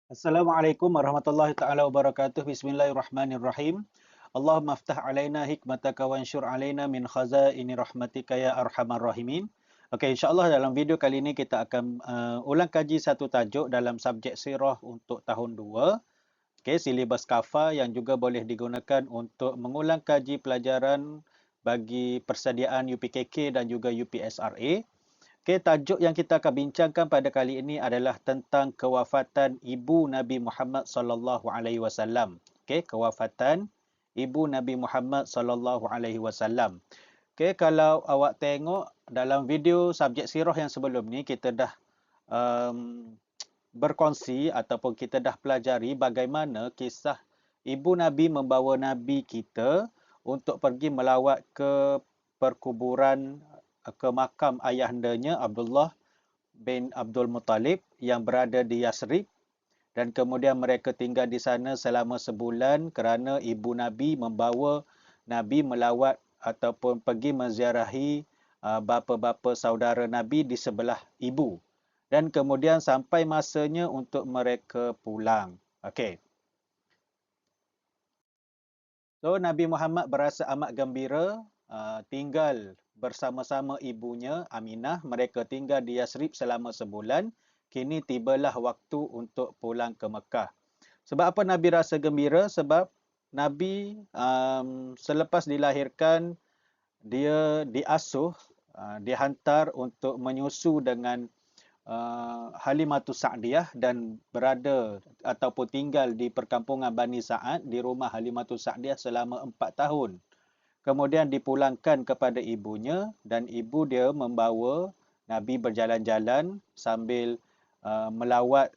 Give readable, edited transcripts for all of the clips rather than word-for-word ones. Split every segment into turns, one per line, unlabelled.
Assalamualaikum warahmatullahi taala wabarakatuh. Bismillahirrahmanirrahim. Allahumma aftah alaina hikmataka wansyur alaina min khazaini rahmatika ya arhamar rahimin. Okey, insya-Allah dalam video kali ini kita akan ulang kaji satu tajuk dalam subjek sirah untuk tahun 2. Okey, silibus KAFA yang juga boleh digunakan untuk mengulang kaji pelajaran bagi persediaan UPKK dan juga UPSRA. Okey, tajuk yang kita akan bincangkan pada kali ini adalah tentang kewafatan Ibu Nabi Muhammad sallallahu alaihi wasallam. Okey, kewafatan Ibu Nabi Muhammad sallallahu alaihi wasallam. Okey, kalau awak tengok dalam video subjek sirah yang sebelum ni kita dah um, berkongsi ataupun kita dah pelajari bagaimana kisah Ibu Nabi membawa Nabi kita untuk pergi melawat ke perkuburan ke makam ayahandanya Abdullah bin Abdul Muttalib yang berada di Yasrib, dan kemudian mereka tinggal di sana selama sebulan kerana ibu Nabi membawa Nabi melawat ataupun pergi menziarahi bapa-bapa saudara Nabi di sebelah ibu, dan kemudian sampai masanya untuk mereka pulang. Okey. So Nabi Muhammad berasa amat gembira tinggal bersama-sama ibunya Aminah. Mereka tinggal di Yasrib selama sebulan. Kini tibalah waktu untuk pulang ke Mekah. Sebab apa Nabi rasa gembira? Sebab Nabi selepas dilahirkan, dia diasuh, dihantar untuk menyusu dengan Halimatus Sa'diyah dan berada ataupun tinggal di perkampungan Bani Sa'ad di rumah Halimatus Sa'diyah selama 4 tahun. Kemudian dipulangkan kepada ibunya dan ibu dia membawa Nabi berjalan-jalan sambil melawat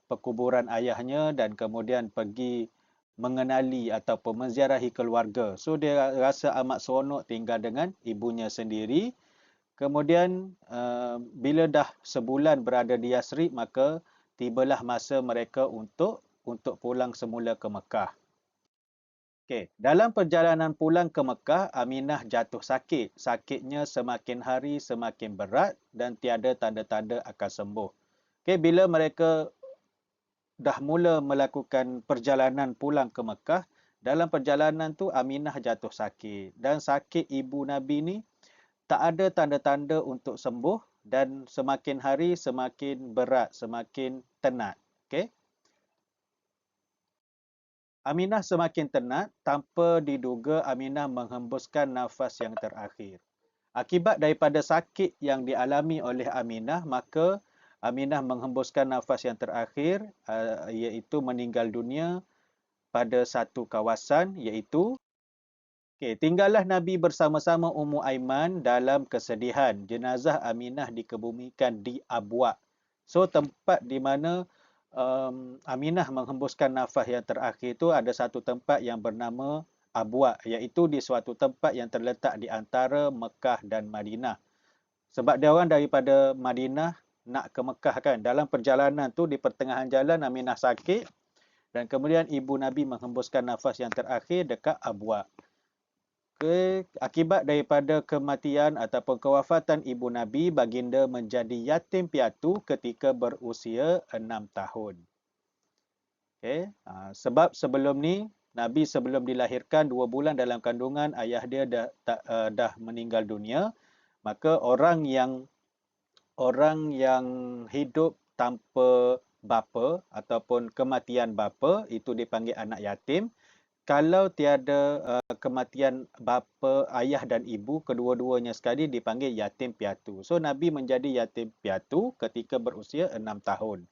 perkuburan ayahnya dan kemudian pergi mengenali ataupun menziarahi keluarga. So dia rasa amat seronok tinggal dengan ibunya sendiri. Kemudian bila dah sebulan berada di Yasrib, maka tibalah masa mereka untuk pulang semula ke Mekah. Okey, dalam perjalanan pulang ke Mekah, Aminah jatuh sakit. Sakitnya semakin hari semakin berat dan tiada tanda-tanda akan sembuh. Okey, bila mereka dah mula melakukan perjalanan pulang ke Mekah, dalam perjalanan tu Aminah jatuh sakit, dan sakit ibu Nabi ni tak ada tanda-tanda untuk sembuh dan semakin hari semakin berat, semakin tenat. Okey. Aminah semakin tenat, tanpa diduga Aminah menghembuskan nafas yang terakhir. Akibat daripada sakit yang dialami oleh Aminah, maka Aminah menghembuskan nafas yang terakhir, iaitu meninggal dunia pada satu kawasan, iaitu tinggallah Nabi bersama-sama Ummu Aiman dalam kesedihan. Jenazah Aminah dikebumikan di Abwa. So tempat di mana Aminah menghembuskan nafas yang terakhir itu ada satu tempat yang bernama Abwa, iaitu di suatu tempat yang terletak di antara Mekah dan Madinah. Sebab dia orang daripada Madinah nak ke Mekah kan. Dalam perjalanan tu di pertengahan jalan Aminah sakit dan kemudian ibu Nabi menghembuskan nafas yang terakhir dekat Abwa. Akibat daripada kematian ataupun kewafatan ibu Nabi, baginda menjadi yatim piatu ketika berusia 6 tahun. Okay. Sebab sebelum ni, Nabi sebelum dilahirkan 2 bulan dalam kandungan, ayah dia dah meninggal dunia. Maka orang yang hidup tanpa bapa ataupun kematian bapa itu dipanggil anak yatim. Kalau tiada kematian bapa, ayah dan ibu, kedua-duanya sekali dipanggil yatim piatu. So Nabi menjadi yatim piatu ketika berusia 6 tahun.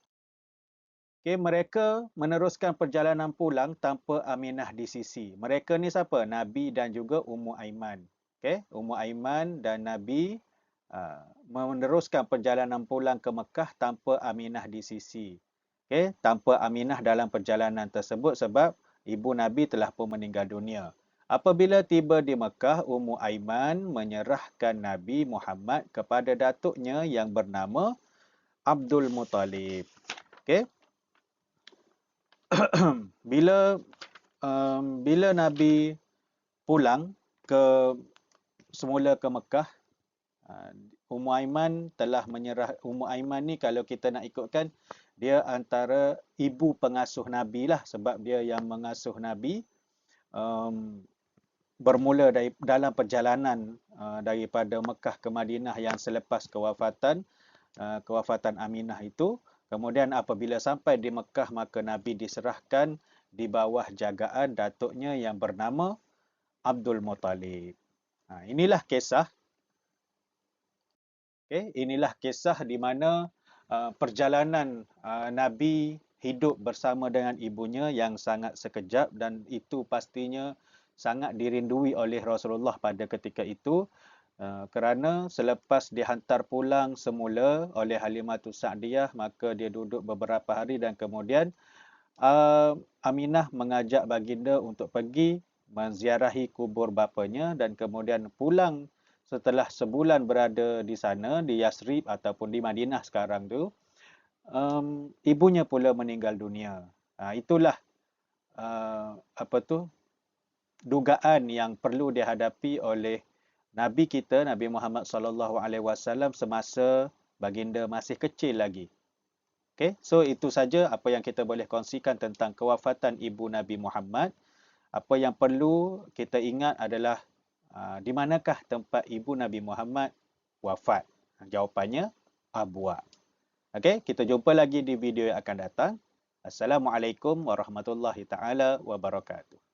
Okay, mereka meneruskan perjalanan pulang tanpa Aminah di sisi. Mereka ni siapa? Nabi dan juga Ummu Aiman. Okay, Ummu Aiman dan Nabi meneruskan perjalanan pulang ke Mekah tanpa Aminah di sisi. Okay, tanpa Aminah dalam perjalanan tersebut sebab ibu Nabi telah pun meninggal dunia. Apabila tiba di Mekah, Ummu Aiman menyerahkan Nabi Muhammad kepada datuknya yang bernama Abdul Muttalib. Okay. Bila Nabi pulang semula ke Mekah, Ummu Aiman telah menyerah. Ummu Aiman ni kalau kita nak ikutkan, Dia antara ibu pengasuh Nabi lah, sebab dia yang mengasuh Nabi bermula dari dalam perjalanan daripada Mekah ke Madinah yang selepas kewafatan Aminah itu. Kemudian apabila sampai di Mekah, maka Nabi diserahkan di bawah jagaan datuknya yang bernama Abdul Muttalib. Inilah kisah. Inilah kisah di mana perjalanan Nabi hidup bersama dengan ibunya yang sangat sekejap, dan itu pastinya sangat dirindui oleh Rasulullah pada ketika itu, kerana selepas dihantar pulang semula oleh Halimatus Sa'diyah, maka dia duduk beberapa hari dan kemudian Aminah mengajak baginda untuk pergi menziarahi kubur bapanya, dan kemudian pulang setelah sebulan berada di sana, di Yasrib ataupun di Madinah sekarang tu, ibunya pula meninggal dunia. Itulah dugaan yang perlu dihadapi oleh Nabi kita, Nabi Muhammad SAW, semasa baginda masih kecil lagi. So itu saja apa yang kita boleh kongsikan tentang kewafatan ibu Nabi Muhammad. Apa yang perlu kita ingat adalah di manakah tempat ibu Nabi Muhammad wafat? Jawapannya Abwa. Kita jumpa lagi di video yang akan datang. Assalamualaikum warahmatullahi taala wabarakatuh.